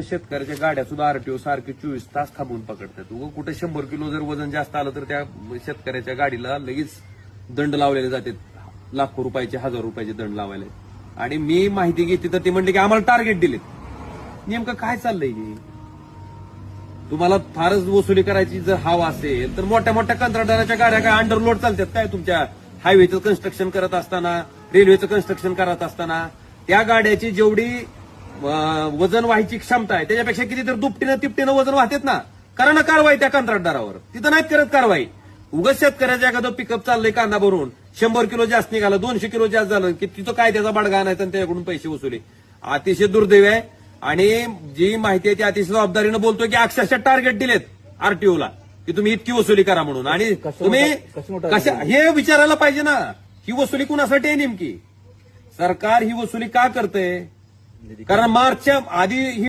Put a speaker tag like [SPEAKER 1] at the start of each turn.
[SPEAKER 1] शेतकऱ्याच्या गाड्या सुद्धा आरटीओ सारखे 24 तास थांबून पकडतात. उगं कुठे 100 किलो जर वजन जास्त आलं तर त्या शेतकऱ्याच्या गाडीला लगेच दंड लावलेले जाते. लाखो रुपयाचे, हजार रुपयाचे दंड लावायला. आणि मी माहिती घेतली तर ते म्हणले की आम्हाला टार्गेट दिले. नेमकं काय चाललंय हे? तुम्हाला फारच वसुली करायची जर हवा असेल तर मोठ्या मोठ्या कंत्राटदाराच्या गाड्या काय अंडरलोड चालतात काय? तुमच्या हायवेचं कन्स्ट्रक्शन करत असताना, रेल्वेचं कन्स्ट्रक्शन करत असताना त्या गाड्याची जेवढी वजन व्हायची क्षमता आहे त्याच्यापेक्षा किती तर दुपटीनं तिपटीनं वजन वाहतात ना. करा ना कारवाई त्या कंत्राटदारावर. तिथं नाहीत करत कारवाई. उगाच शेतकऱ्याच्या एखादं पिकअप चाललंय कांदा भरून 100 किलो जास्त निघालं, 200 किलो जास्त झालं की तिथं काय त्याचा बडगा आणायचा आणि त्याच्याकडून पैसे वसुली. अतिशय दुर्दैव आहे. आणि जी माहिती आहे ती अतिशय जबाबदारीनं बोलतोय की अक्षरशः टार्गेट दिलेत आरटीओला की तुम्ही इतकी वसुली करा म्हणून. आणि तुम्ही कशा हे विचारायला पाहिजे ना, ही वसुली कुणासाठी आहे नेमकी? सरकार ही वसुली का करतंय? कारण मार्चच्या आधी ही